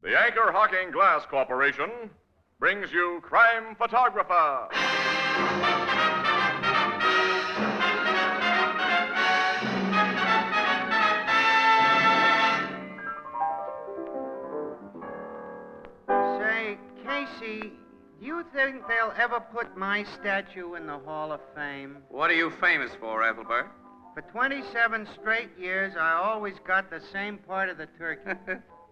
The Anchor Hocking Glass Corporation brings you Crime Photographer. Say, Casey, do you think they'll ever put my statue in the Hall of Fame? What are you famous for, Ethelbert? For 27 straight years, I always got the same part of the turkey.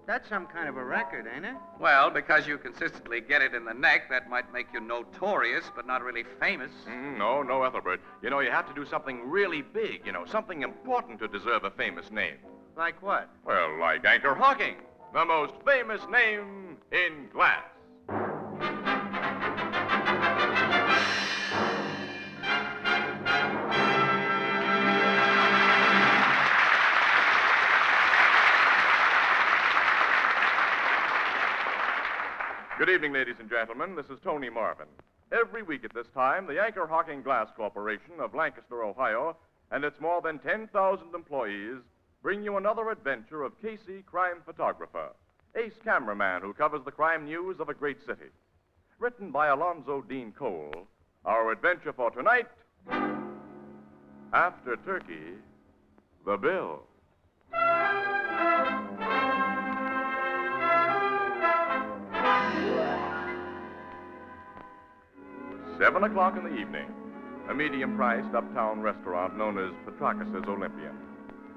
That's some kind of a record, ain't it? Well, because you consistently get it in the neck, that might make you notorious, but not really famous. No, Ethelbert. You know, you have to do something really big, something important to deserve a famous name. Like what? Well, like Anchor Hocking, the most famous name in glass. Good evening, ladies and gentlemen. This is Tony Marvin. Every week at this time, the Anchor Hocking Glass Corporation of Lancaster, Ohio, and its more than 10,000 employees bring you another adventure of Casey, crime photographer, ace cameraman who covers the crime news of a great city. Written by Alonzo Dean Cole, our adventure for tonight, After Turkey, the Bill. 7 o'clock in the evening, a medium-priced uptown restaurant known as Petrakis' Olympian.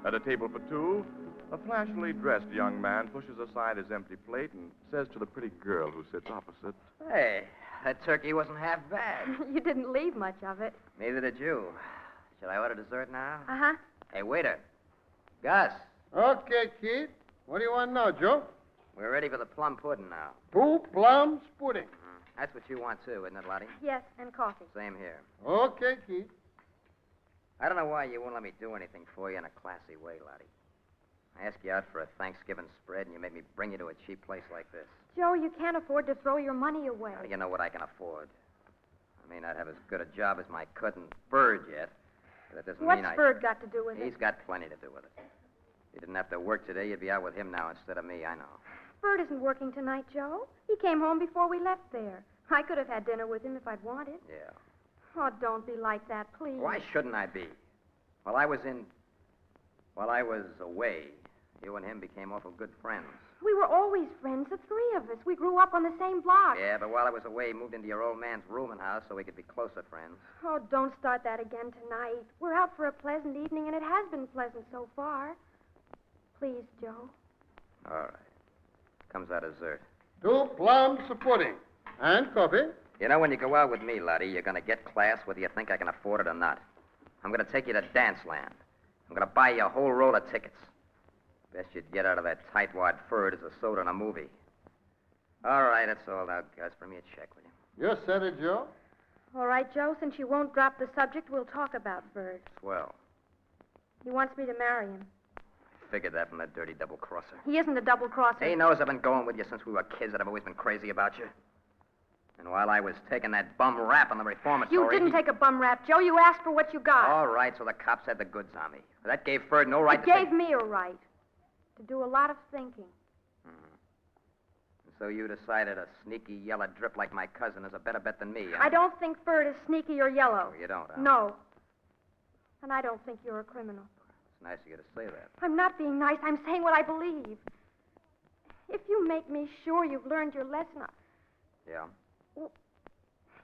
At a table for two, a flashily dressed young man pushes aside his empty plate and says to the pretty girl who sits opposite, Hey, that turkey wasn't half bad. You didn't leave much of it. Neither did you. Should I order dessert now? Uh-huh. Hey, waiter. Gus, Okay, kid. What do you want now, Joe? we're ready for the plum pudding now. 2 plums pudding. That's what you want, too, isn't it, Lottie? Yes, and coffee. Same here. Okay, kid. I don't know why you won't let me do anything for you in a classy way, Lottie. I asked you out for a Thanksgiving spread, and you made me bring you to a cheap place like this. Joe, you can't afford to throw your money away. How do you know what I can afford? I may not have as good a job as my cousin Bird yet, but that doesn't What's mean I... Bird got to do with He's it? got plenty to do with it. If you didn't have to work today, you'd be out with him now instead of me, I know. Bird isn't working tonight, Joe. He came home before we left there. I could have had dinner with him if I'd wanted. Yeah. Oh, don't be like that, please. Why shouldn't I be? While I was away, you and him became awful good friends. We were always friends, the three of us. We grew up on the same block. Yeah, but while I was away, he moved into your old man's rooming house so we could be closer friends. Oh, don't start that again tonight. We're out for a pleasant evening, and it has been pleasant so far. Please, Joe. All right. Comes out dessert. 2 plums pudding. And coffee. You know, when you go out with me, Lottie, you're going to get class whether you think I can afford it or not. I'm going to take you to Danceland. I'm going to buy you a whole roll of tickets. Best you'd get out of that tightwad fur is a soda and a movie. All right, that's all now, Gus. Bring me a check, will you? You said it, Joe. All right, Joe, since you won't drop the subject, we'll talk about Bird. Swell. He wants me to marry him. Figured that from that dirty double-crosser. He isn't a double-crosser. He knows I've been going with you since we were kids, that I've always been crazy about you. And while I was taking that bum rap on the reformatory... You didn't take a bum rap, Joe. You asked for what you got. All right, so the cops had the goods on me. That gave Ferd no right It to... gave me a right to do a lot of thinking. So you decided a sneaky yellow drip like my cousin is a better bet than me, huh? I don't think Bird is sneaky or yellow. Oh, you don't, huh? No. And I don't think you're a criminal. It's nice of you to say that. I'm not being nice. I'm saying what I believe. If you make me sure you've learned your lesson, Yeah?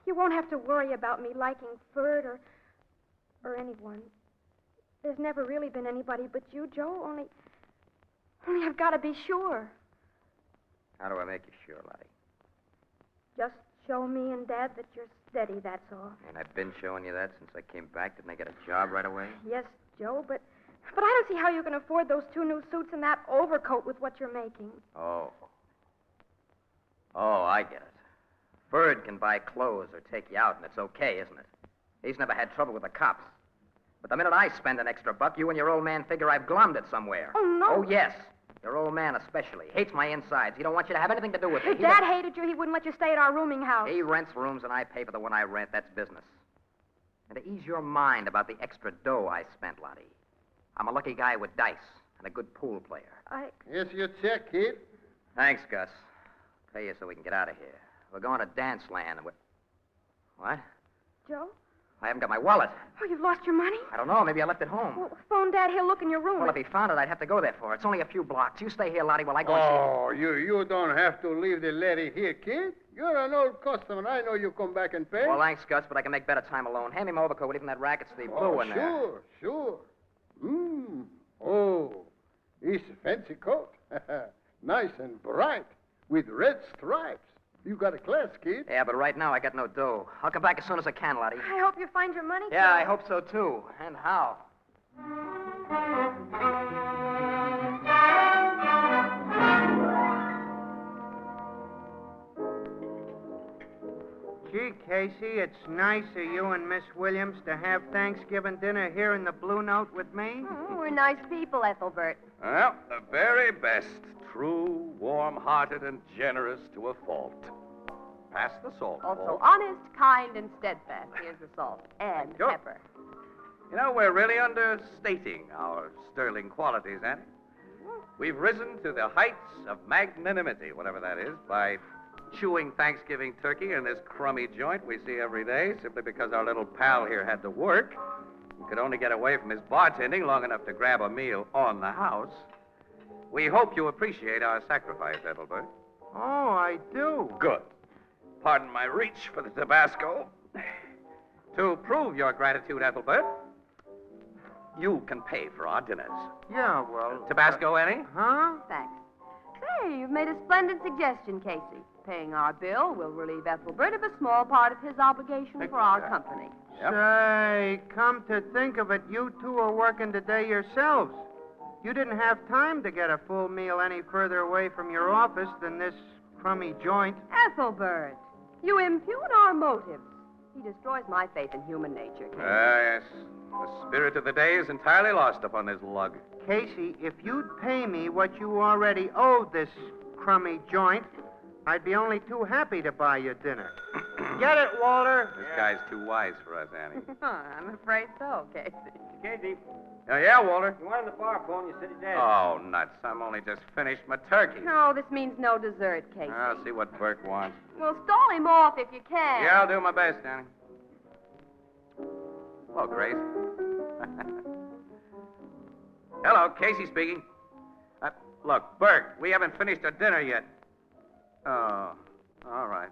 you won't have to worry about me liking Ferd or anyone. There's never really been anybody but you, Joe. Only I've got to be sure. How do I make you sure, Lottie? Just show me and Dad that you're steady, that's all. And I've been showing you that since I came back. Didn't I get a job right away? Yes, Joe, but I don't see how you can afford those 2 new suits and that overcoat with what you're making. Oh, I get it. Ferd can buy clothes or take you out, and it's okay, isn't it? He's never had trouble with the cops. But the minute I spend an extra buck, you and your old man figure I've glommed it somewhere. Oh, no. Oh, yes. Your old man especially. Hates my insides. He don't want you to have anything to do with it. If Dad hated you, he wouldn't let you stay at our rooming house. He rents rooms and I pay for the one I rent. That's business. And to ease your mind about the extra dough I spent, Lottie, I'm a lucky guy with dice and a good pool player. Here's your check, kid. Thanks, Gus. Pay you so we can get out of here. We're going to Dance Land. And What? Joe? I haven't got my wallet. Oh, you've lost your money? I don't know. Maybe I left it home. Well, phone Dad. He'll look in your room. Well, if he found it, I'd have to go there for it. It's only a few blocks. You stay here, Lottie, while I go and see. Oh, you don't have to leave the lady here, kid. You're an old customer. I know you come back and pay. Well, thanks, Gus, but I can make better time alone. Hand me my overcoat. Even that racket sleeve blue in there. Sure. Oh, it's a fancy coat. Nice and bright with red stripes. You got a class, kid. Yeah, but right now I got no dough. I'll come back as soon as I can, Lottie. I hope you find your money, Yeah, Joe. I hope so, too. And how? Gee, Casey, it's nice of you and Miss Williams to have Thanksgiving dinner here in the Blue Note with me. Oh, we're nice people, Ethelbert. Well, the very best. True, warm-hearted, and generous to a fault. Pass the salt. Also Paul. honest, kind, and steadfast. Here's the salt. And Sure. pepper. You know, we're really understating our sterling qualities, Annie. We've risen to the heights of magnanimity, whatever that is, by chewing Thanksgiving turkey in this crummy joint we see every day simply because our little pal here had to work and could only get away from his bartending long enough to grab a meal on the house. We hope you appreciate our sacrifice, Ethelbert. Oh, I do. Good. Pardon my reach for the Tabasco. To prove your gratitude, Ethelbert, you can pay for our dinners. Yeah, well... Tabasco, Annie? Huh? Thanks. Say, you've made a splendid suggestion, Casey. Paying our bill will relieve Ethelbert of a small part of his obligation for our company. Yep. Say, come to think of it, you two are working today yourselves. You didn't have time to get a full meal any further away from your office than this crummy joint. Ethelbert, you impugn our motives. He destroys my faith in human nature, Casey. Yes. The spirit of the day is entirely lost upon this lug. Casey, if you'd pay me what you already owed this crummy joint, I'd be only too happy to buy you dinner. Get it, Walter? This guy's too wise for us, Annie. I'm afraid so, Casey. Casey, Yeah, Walter? you wanted the bar phone, you said you did. Oh, nuts. I'm only just finished my turkey. No, this means no dessert, Casey. I'll see what Burke wants. Well, stall him off if you can. Yeah, I'll do my best, Annie. Hello, Grace. Hello, Casey speaking. Look, Burke, we haven't finished our dinner yet. Oh, all right.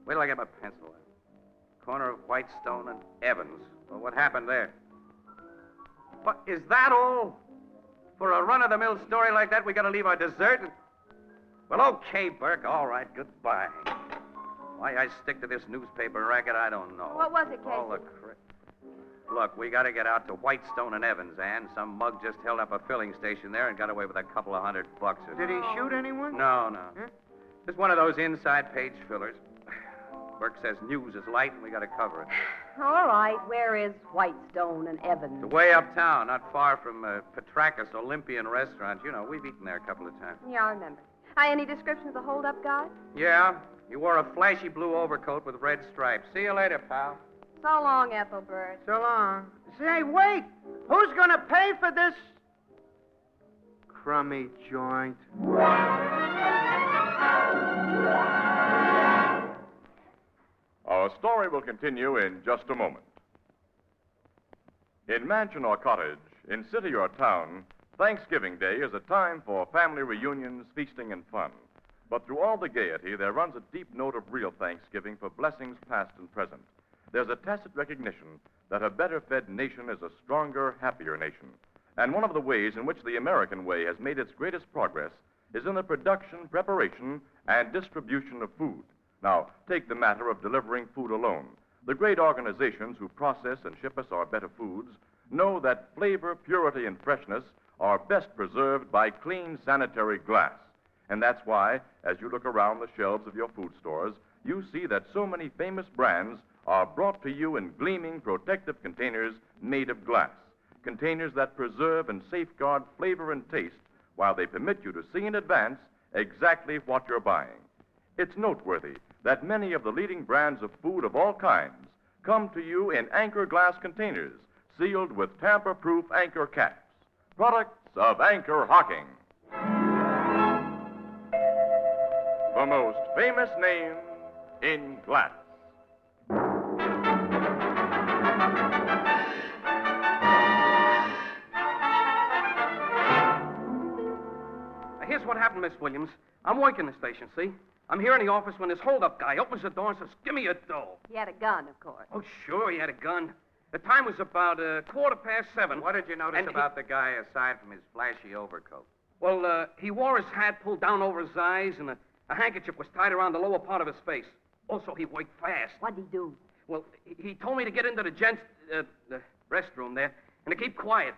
Wait till I get my pencil out. Corner of Whitestone and Evans. Well, what happened there? What, is that all? For a run-of-the-mill story like that, we gotta leave our dessert? Well, okay, Burke, all right, goodbye. Why I stick to this newspaper racket, I don't know. What was it, Casey? All the Look, we gotta get out to Whitestone and Evans, Ann. Some mug just held up a filling station there and got away with a couple of $100 or Did he shoot anyone? No. Huh? Just one of those inside page fillers. Burke says news is light and we gotta cover it. All right, where is Whitestone and Evans? It's way uptown, not far from Petrakis Olympian Restaurant. You know, we've eaten there a couple of times. Yeah, I remember. Any description of the hold-up guy? Yeah, he wore a flashy blue overcoat with red stripes. See you later, pal. So long, Ethelbert. So long. Say, wait! Who's gonna pay for this crummy joint? Our story will continue in just a moment. In mansion or cottage, in city or town, Thanksgiving Day is a time for family reunions, feasting, and fun. But through all the gaiety, there runs a deep note of real thanksgiving for blessings past and present. There's a tacit recognition that a better-fed nation is a stronger, happier nation. And one of the ways in which the American way has made its greatest progress is in the production, preparation, and distribution of food. Now, take the matter of delivering food alone. The great organizations who process and ship us our better foods know that flavor, purity, and freshness are best preserved by clean, sanitary glass. And that's why, as you look around the shelves of your food stores, you see that so many famous brands are brought to you in gleaming, protective containers made of glass. Containers that preserve and safeguard flavor and taste while they permit you to see in advance exactly what you're buying. It's noteworthy that many of the leading brands of food of all kinds come to you in Anchor glass containers sealed with tamper-proof Anchor caps. Products of Anchor Hocking. the most famous name in glass. Here's what happened, Miss Williams. I'm working the station, see? I'm here in the office when this hold-up guy opens the door and says, "Give me your dough." He had a gun, of course. Oh, sure, he had a gun. The time was about 7:15. What did you notice And about the guy aside from his flashy overcoat? Well, he wore his hat pulled down over his eyes, and a handkerchief was tied around the lower part of his face. Also, he worked fast. What'd he do? Well, he told me to get into the gents' the restroom there and to keep quiet.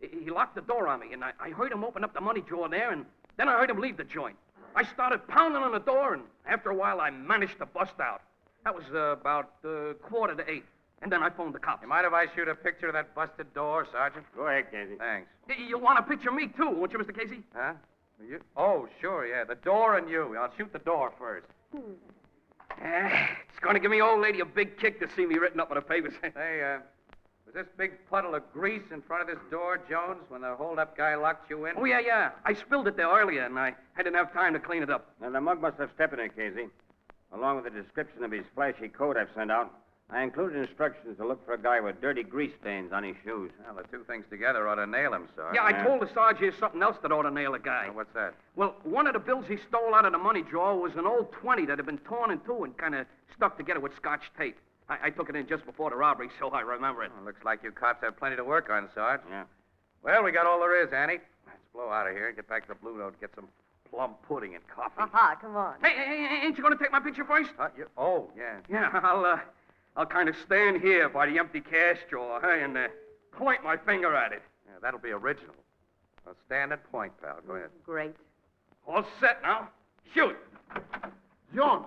He locked the door on me, and I heard him open up the money drawer there, and then I heard him leave the joint. I started pounding on the door, and after a while, I managed to bust out. That was about 7:15, and then I phoned the cops. You mind if I shoot a picture of that busted door, Sergeant? Go ahead, Casey. Thanks. You'll want to picture me, too, won't you, Mr. Casey? Huh? You? Oh, sure, yeah. The door and you. I'll shoot the door first. It's going to give me old lady a big kick to see me written up in the papers. Hey, was this big puddle of grease in front of this door, Jones, when the hold-up guy locked you in? Oh, yeah. I spilled it there earlier, and I didn't have time to clean it up. Now, the mug must have stepped in it, Casey. Along with the description of his flashy coat I've sent out, I included instructions to look for a guy with dirty grease stains on his shoes. Well, the two things together ought to nail him, Sergeant. Yeah, I told the Sarge here's something else that ought to nail a guy. Well, what's that? Well, one of the bills he stole out of the money drawer was an old 20 that had been torn in two and kind of stuck together with Scotch tape. I took it in just before the robbery, so I remember it. Well, looks like you cops have plenty to work on, Sarge. Yeah. Well, we got all there is, Annie. Let's blow out of here and get back to the Blue Note, get some plum pudding and coffee. Aha, come on. Hey, ain't you going to take my picture first? Oh, yeah. Yeah, I'll kind of stand here by the empty cash drawer, hey, and point my finger at it. Yeah, that'll be original. Well, stand and point, pal. Go ahead. Great. All set now. Shoot. Jones,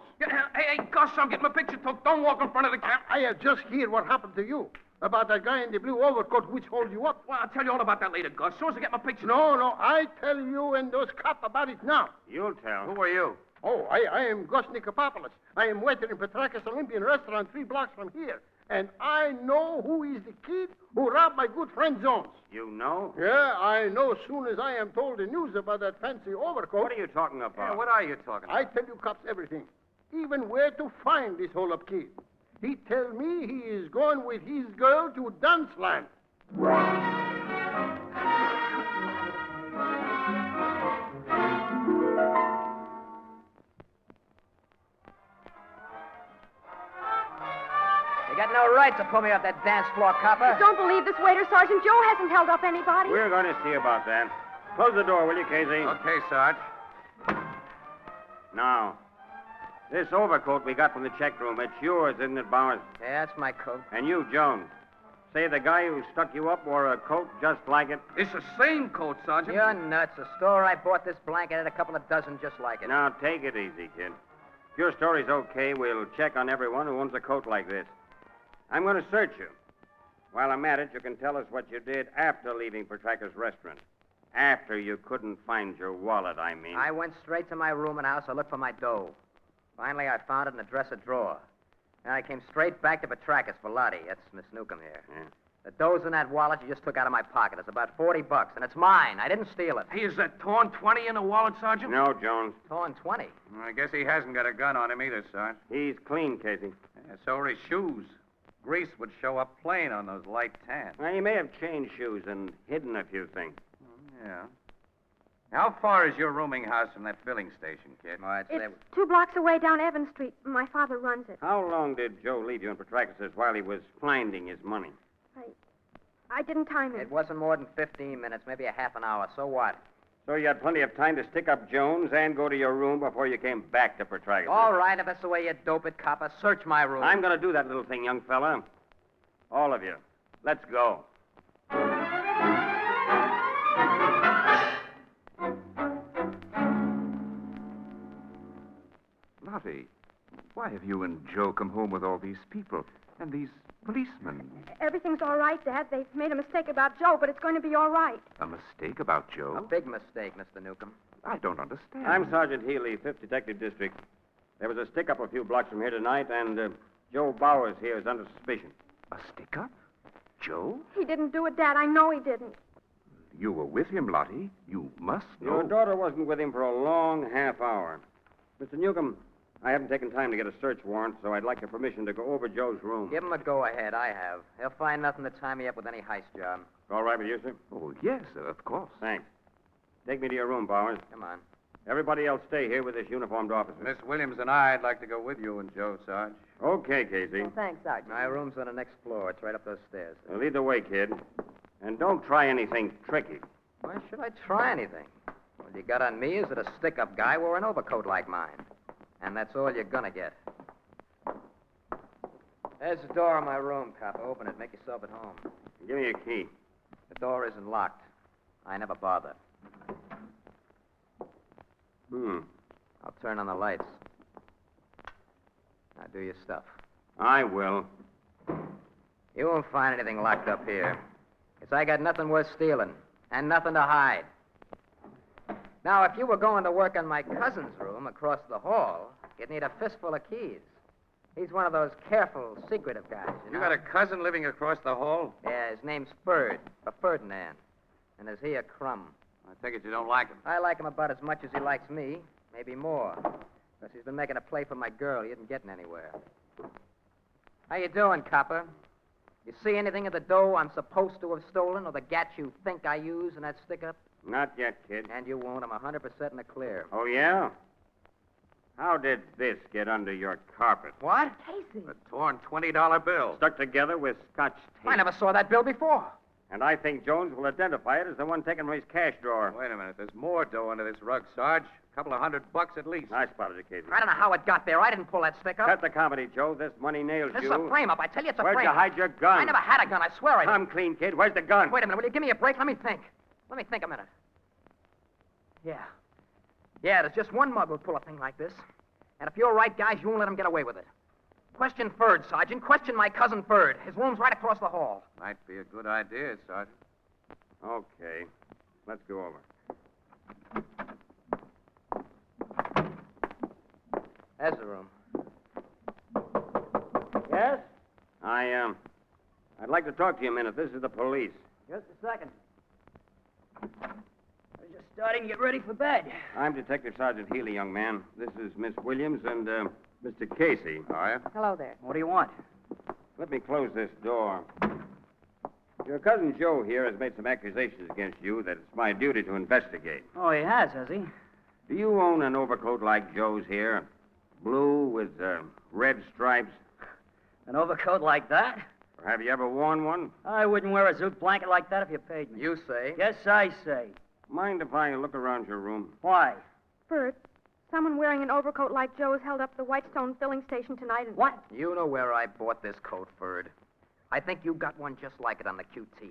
Hey, Gus, I'm getting my picture took. Don't walk in front of the camera. I have just heard what happened to you. About that guy in the blue overcoat which hold you up. Well, I'll tell you all about that later, Gus. As soon as I get my picture. No, I tell you and those cop about it now. You'll tell. Who are you? Oh, I am Gus Nikopopoulos. I am waiter in Petrakis Olympian restaurant 3 blocks from here. And I know who is the kid who robbed my good friend Jones. You know? Yeah, I know as soon as I am told the news about that fancy overcoat. What are you talking about? Yeah, what are you talking about? I tell you cops everything. Even where to find this hold-up kid. He tell me he is going with his girl to Danceland. You got no right to pull me off that dance floor, copper. Don't believe this waiter, Sergeant. Joe hasn't held up anybody. We're going to see about that. Close the door, will you, Casey? Okay, Sarge. Now, this overcoat we got from the check room, it's yours, isn't it, Bowers? Yeah, that's my coat. And you, Jones. Say the guy who stuck you up wore a coat just like it? It's the same coat, Sergeant. You're nuts. The store I bought this blanket had a couple of dozen just like it. Now, take it easy, kid. If your story's okay, we'll check on everyone who owns a coat like this. I'm going to search you. While I'm at it, you can tell us what you did after leaving Petraka's restaurant. After you couldn't find your wallet, I mean. I went straight to my room and house. I looked for my dough. Finally, I found it in the dresser drawer. Then I came straight back to Petrakis for Lottie. That's Miss Newcomb here. Yeah. The dough's in that wallet you just took out of my pocket. It's about $40, and it's mine. I didn't steal it. Hey, is that torn 20 in the wallet, Sergeant? No, Jones. Torn 20. Well, I guess he hasn't got a gun on him either, Sarge. He's clean, Casey. Yeah, so are his shoes. Grease would show up plain on those light tans. Well, he may have changed shoes and hidden a few things. Yeah. How far is your rooming house from that filling station, kid? Oh, I'd say... It's 2 blocks away down Evans Street. My father runs it. How long did Joe leave you in Petrakis while he was finding his money? I didn't time him. It wasn't more than 15 minutes, maybe a half an hour. So what? So you had plenty of time to stick up Jones and go to your room before you came back to Petrakis. All right, if that's the way you dope it, copper, search my room. I'm going to do that little thing, young fella. All of you. Let's go. Lottie, why have you and Joe come home with all these people and these policemen? Everything's all right, Dad. They've made a mistake about Joe, but it's going to be all right. A mistake about A Joe? big mistake, Mr. Newcomb. I don't understand. I'm Sergeant Healy, 5th Detective District. There was a stick-up a few blocks from here tonight, and Joe Bowers here is under suspicion. A stick-up? Joe? He didn't do it, Dad. I know he didn't. You were with him, Lottie. You must know. Your daughter wasn't with him for a long half hour. Mr. Newcomb, I haven't taken time to get a search warrant, so I'd like your permission to go over Joe's room. Give him a go-ahead. I have. He'll find nothing to tie me up with any heist job. All right with you, sir? Oh, yes, of course. Thanks. Take me to your room, Bowers. Come on. Everybody else stay here with this uniformed officer. Miss Williams and I'd like to go with you and Joe, Sarge. Okay, Casey. Oh, thanks, Sergeant. My room's on the next floor. It's right up those stairs. Lead the way, kid. And don't try anything tricky. Why should I try anything? All you got on me is that a stick-up guy wore an overcoat like mine. And that's all you're gonna get. There's the door of my room, cop. Open it. Make yourself at home. Give me your key. The door isn't locked. I never bother. I'll turn on the lights. Now do your stuff. I will. You won't find anything locked up here. 'Cause I got nothing worth stealing. And nothing to hide. Now, if you were going to work on my cousin's room across the hall, you'd need a fistful of keys. He's one of those careful, secretive guys, you know? You got a cousin living across the hall? Yeah, his name's Ferdinand. And is he a crumb? I take it you don't like him. I like him about as much as he likes me, maybe more. Because he's been making a play for my girl. He isn't getting anywhere. How you doing, copper? You see anything of the dough I'm supposed to have stolen or the gat you think I use in that stick-up? Not yet, kid. And you won't. I'm 100% in the clear. Oh, yeah? How did this get under your carpet? What? Casey. A torn $20 bill. Stuck together with scotch tape. I never saw that bill before. And I think Jones will identify it as the one taken from his cash drawer. Wait a minute. There's more dough under this rug, Sarge. A couple of $100 at least. I spotted it, Casey. I don't know how it got there. I didn't pull that stick-up. Cut the comedy, Joe. This money nails This you. is a frame-up. I tell you, it's a Where'd frame-up. you hide your gun? I never had a gun. I swear I did. Come clean, kid. Where's the gun? Wait a minute. Will you give me a break? Let me think. Let me think a minute. Yeah. Yeah, there's just one mug who'll pull a thing like this. And if you're right, guys, you won't let him get away with it. Question Ferd, Sergeant. Question my cousin Ferd. His room's right across the hall. Might be a good idea, Sergeant. Okay. Let's go over. There's the room. Yes? I'd like to talk to you a minute. This is the police. Just a second. I was just starting to get ready for bed. I'm Detective Sergeant Healy, young man. This is Miss Williams and, Mr. Casey. How are you? Hello there. What do you want? Let me close this door. Your cousin Joe here has made some accusations against you that it's my duty to investigate. Oh, he has he? Do you own an overcoat like Joe's here? Blue with red stripes? An overcoat like that? Or have you ever worn one? I wouldn't wear a zoot blanket like that if you paid me. You say? Yes, I say. Mind if I look around your room? Why? Bert, someone wearing an overcoat like Joe's held up the Whitestone filling station tonight and... What? You know where I bought this coat, Ferd. I think you got one just like it on the QT.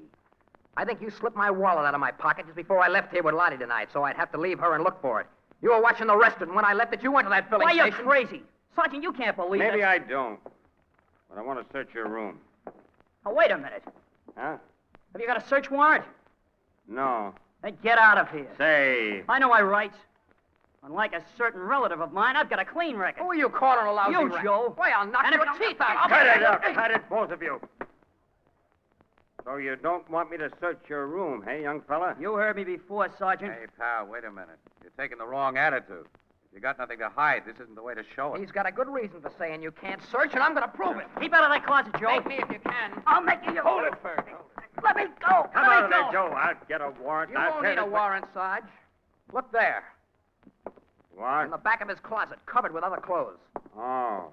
I think you slipped my wallet out of my pocket just before I left here with Lottie tonight, so I'd have to leave her and look for it. You were watching the restaurant, and when I left it, you went to that filling Why, station. you're crazy. Sergeant, you can't believe Maybe it. I don't. But I want to search your room. Oh, wait a minute. Huh? Have you got a search warrant? No. Then get out of here. Say. I know my rights. Unlike a certain relative of mine, I've got a clean record. Who are you calling a lousy You, rat? Joe. Why, I'll knock And your if you- teeth out. Cut it up. Cut it, both of you. So you don't want me to search your room, hey, young fella? You heard me before, Sergeant. Hey, pal, wait a minute. You're taking the wrong attitude. If you got nothing to hide, this isn't the way to show it. He's got a good reason for saying you can't search, and I'm going to prove it. Keep out of that closet, Joe. Make me if you can. I'll make you. Hold it, Ferd. Let me go. Come Let out me of there, go. Joe. I'll get a warrant. You I'll won't tell need a you- warrant, Sarge. Look there. In What? the back of his closet, covered with other clothes. Oh.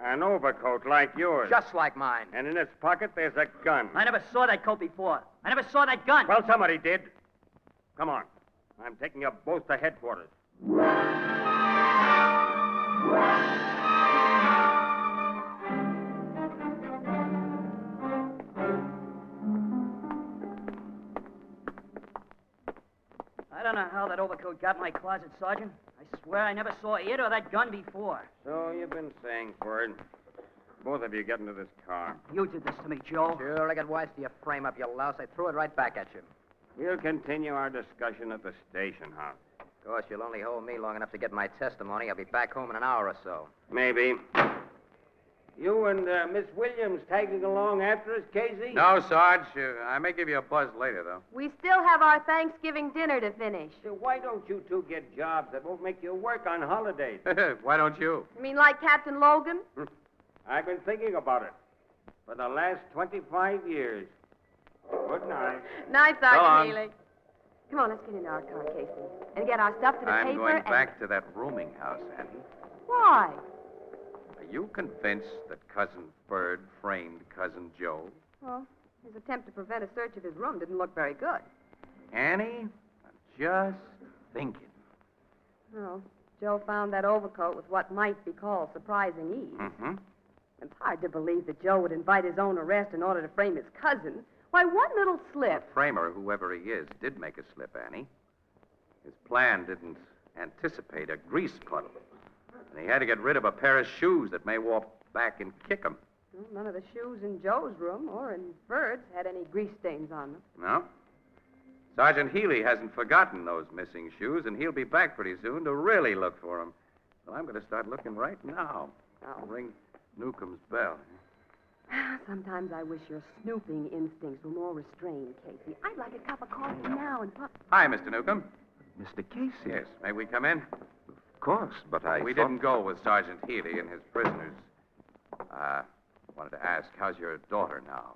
An overcoat like yours. Just like mine. And in its pocket, there's a gun. I never saw that coat before. I never saw that gun. Well, somebody did. Come on. I'm taking you both to headquarters. I don't know how that overcoat got in my closet, Sergeant. I swear I never saw it or that gun before. So you've been saying, Ford. Both of you get into this car. You did this to me, Joe. Sure, I got wise to your frame up, you louse. I threw it right back at you. We'll continue our discussion at the station house. Of course, you'll only hold me long enough to get my testimony. I'll be back home in an hour or so. Maybe. You and Miss Williams tagging along after us, Casey? No, Sarge. I may give you a buzz later, though. We still have our Thanksgiving dinner to finish. So why don't you two get jobs that won't make you work on holidays? Why don't you? You mean like Captain Logan? I've been thinking about it for the last 25 years. Good night. Night, So long. Sergeant Healy. Come on, let's get in our car, Casey, and get our stuff to the I'm paper. going and... back to that rooming house, Annie. Why? Are you convinced that Cousin Bird framed Cousin Joe? Well, his attempt to prevent a search of his room didn't look very good. Annie, I'm just thinking. Well, Joe found that overcoat with what might be called surprising ease. Mm-hmm. It's hard to believe that Joe would invite his own arrest in order to frame his cousin. Why, one little slip. The framer, whoever he is, did make a slip, Annie. His plan didn't anticipate a grease puddle. And he had to get rid of a pair of shoes that may walk back and kick him. Well, none of the shoes in Joe's room or in Bird's had any grease stains on them. No? Sergeant Healy hasn't forgotten those missing shoes, and he'll be back pretty soon to really look for them. Well, I'm going to start looking right now. I'll ring Newcomb's bell. Sometimes I wish your snooping instincts were more restrained, Casey. I'd like a cup of coffee now and pop. Hi, Mr. Newcomb. Mr. Casey? Yes, may we come in? Of course, but We didn't go with Sergeant Healy and his prisoners. Wanted to ask, how's your daughter now?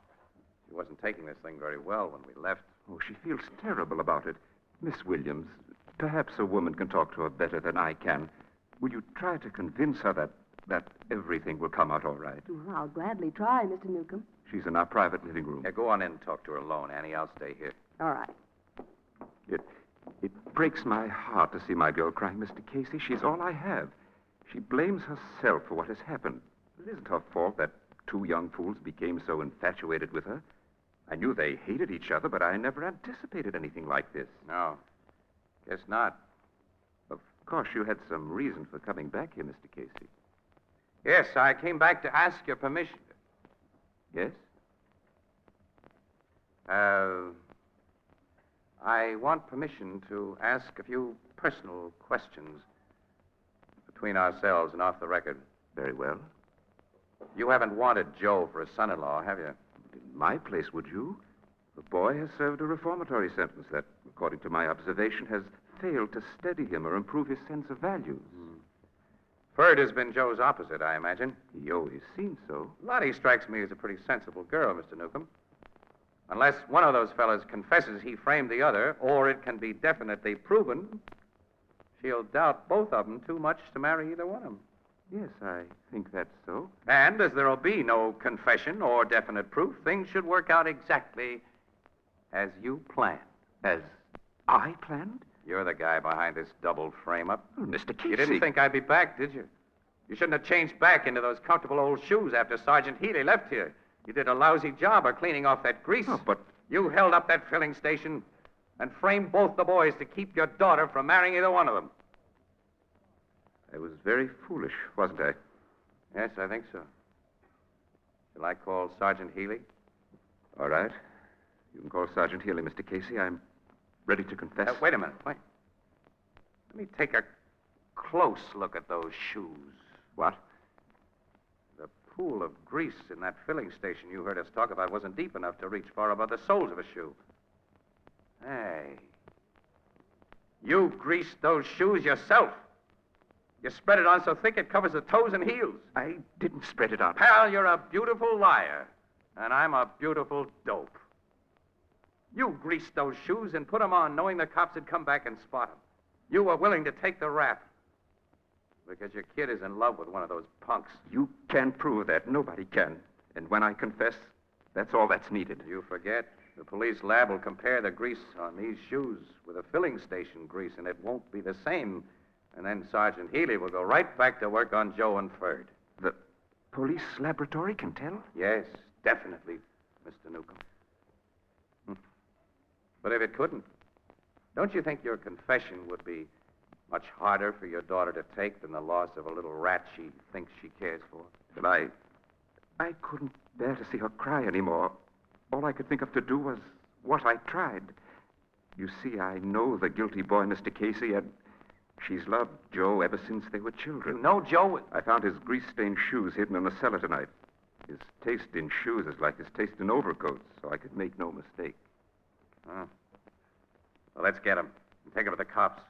She wasn't taking this thing very well when we left. Oh, she feels terrible about it. Miss Williams, perhaps a woman can talk to her better than I can. Will you try to convince her that everything will come out all right? Well, I'll gladly try, Mr. Newcomb. She's in our private living room. Yeah, go on in and talk to her alone, Annie. I'll stay here. All right. It breaks my heart to see my girl crying, Mr. Casey. She's all I have. She blames herself for what has happened. It isn't her fault that two young fools became so infatuated with her. I knew they hated each other, but I never anticipated anything like this. No, guess not. Of course, you had some reason for coming back here, Mr. Casey. Yes, I came back to ask your permission. Yes? I want permission to ask a few personal questions between ourselves and off the record. Very well. You haven't wanted Joe for a son-in-law, have you? In my place, would you? The boy has served a reformatory sentence that, according to my observation, has failed to steady him or improve his sense of values. Ferd has been Joe's opposite, I imagine. He always seemed so. Lottie strikes me as a pretty sensible girl, Mr. Newcomb. Unless one of those fellas confesses he framed the other, or it can be definitely proven, she'll doubt both of them too much to marry either one of them. Yes, I think that's so. And as there'll be no confession or definite proof, things should work out exactly as you planned. As I planned? You're the guy behind this double frame-up. Well, Mr. Casey. You didn't think I'd be back, did you? You shouldn't have changed back into those comfortable old shoes after Sergeant Healy left here. You did a lousy job of cleaning off that grease. Oh, but... You held up that filling station and framed both the boys to keep your daughter from marrying either one of them. I was very foolish, wasn't I? Yes, I think so. Shall I call Sergeant Healy? All right. You can call Sergeant Healy, Mr. Casey. I'm ready to confess. Wait a minute. Wait. Let me take a close look at those shoes. What? The pool of grease in that filling station you heard us talk about wasn't deep enough to reach far above the soles of a shoe. Hey. You greased those shoes yourself. You spread it on so thick it covers the toes and heels. I didn't spread it on. Pal, you're a beautiful liar, and I'm a beautiful dope. You greased those shoes and put them on knowing the cops would come back and spot them. You were willing to take the rap because your kid is in love with one of those punks. You can't prove that. Nobody can. And when I confess, that's all that's needed. You forget. The police lab will compare the grease on these shoes with a filling station grease, and it won't be the same. And then Sergeant Healy will go right back to work on Joe and Ferd. The police laboratory can tell? Yes, definitely, Mr. Newcomb. But if it couldn't, don't you think your confession would be much harder for your daughter to take than the loss of a little rat she thinks she cares for? But I couldn't bear to see her cry anymore. All I could think of to do was what I tried. You see, I know the guilty boy, Mr. Casey, and She's loved Joe ever since they were children. You know Joe? I found his grease-stained shoes hidden in the cellar tonight. His taste in shoes is like his taste in overcoats, so I could make no mistake. Oh. Well, let's get him and take him to the cops.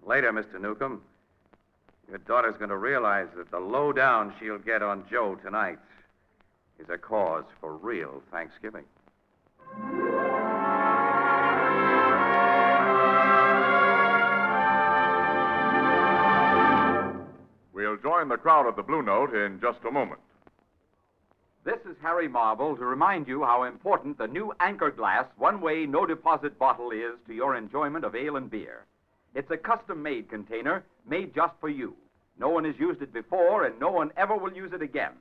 Later, Mr. Newcomb, your daughter's going to realize that the lowdown she'll get on Joe tonight is a cause for real Thanksgiving. We'll join the crowd at the Blue Note in just a moment. This is Harry Marvel to remind you how important the new Anchor Glass one-way no-deposit bottle is to your enjoyment of ale and beer. It's a custom-made container made just for you. No one has used it before, and no one ever will use it again.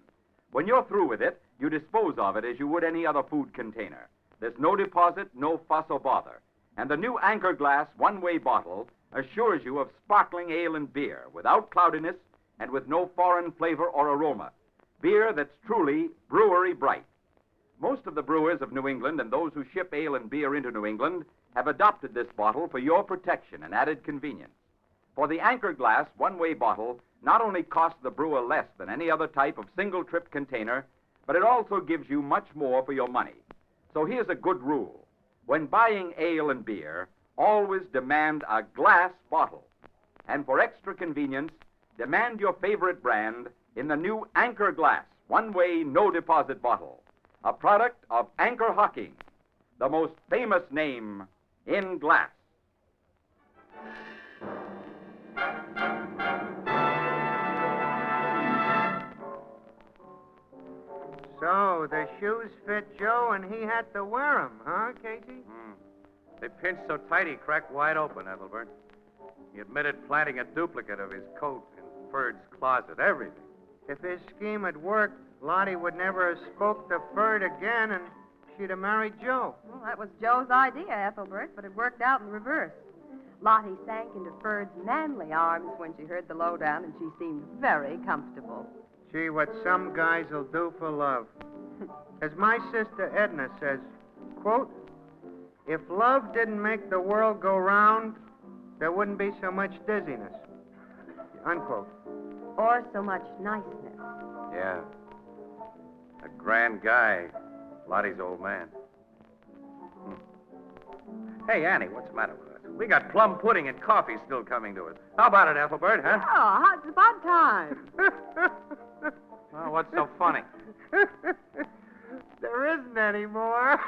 When you're through with it, you dispose of it as you would any other food container. There's no deposit, no fuss or bother. And the new Anchor Glass one-way bottle assures you of sparkling ale and beer without cloudiness and with no foreign flavor or aroma. Beer that's truly brewery bright. Most of the brewers of New England and those who ship ale and beer into New England have adopted this bottle for your protection and added convenience. For the Anchor Glass one-way bottle not only costs the brewer less than any other type of single-trip container, but it also gives you much more for your money. So here's a good rule. When buying ale and beer, always demand a glass bottle. And for extra convenience, demand your favorite brand in the new Anchor Glass one-way no-deposit bottle, a product of Anchor Hocking, the most famous name in glass. So, the shoes fit Joe and he had to wear them, huh, Casey? They pinched so tight he cracked wide open, Ethelbert. He admitted planting a duplicate of his coat in Ferd's closet, everything. If his scheme had worked, Lottie would never have spoke to Ferd again and she'd have married Joe. Well, that was Joe's idea, Ethelbert, but it worked out in reverse. Lottie sank into Ferd's manly arms when she heard the lowdown, and she seemed very comfortable. Gee, what some guys will do for love. As my sister Edna says, quote, if love didn't make the world go round, there wouldn't be so much dizziness. Unquote. Or so much niceness. Yeah. A grand guy, Lottie's old man. Hey, Annie, what's the matter with us? We got plum pudding and coffee still coming to us. How about it, Ethelbert, huh? Oh, it's about time. Well, what's so funny? There isn't any more.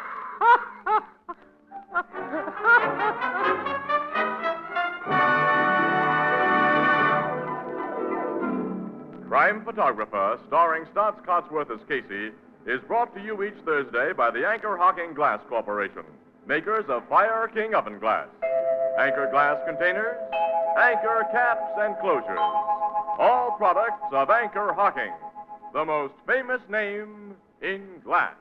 Crime Photographer, starring Stotts Cotsworth as Casey, is brought to you each Thursday by the Anchor Hocking Glass Corporation, makers of Fire King oven glass, Anchor glass containers, Anchor caps and closures, all products of Anchor Hocking, the most famous name in glass.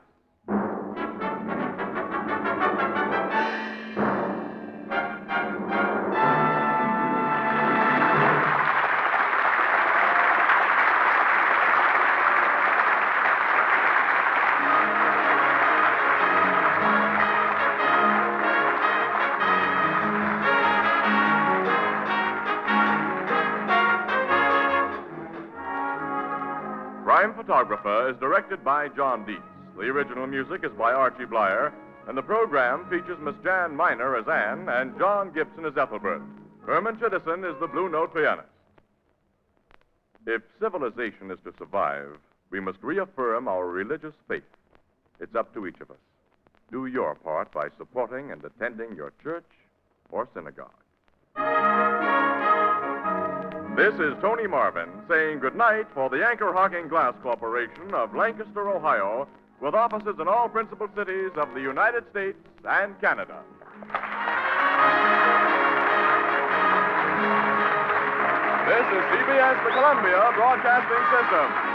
Crime Photographer is directed by John Dietz. The original music is by Archie Blyer, and the program features Miss Jan Miner as Anne and John Gibson as Ethelbert. Herman Chittison is the Blue Note pianist. If civilization is to survive, we must reaffirm our religious faith. It's up to each of us. Do your part by supporting and attending your church or synagogue. This is Tony Marvin saying goodnight for the Anchor Hocking Glass Corporation of Lancaster, Ohio, with offices in all principal cities of the United States and Canada. This is CBS, the Columbia Broadcasting System.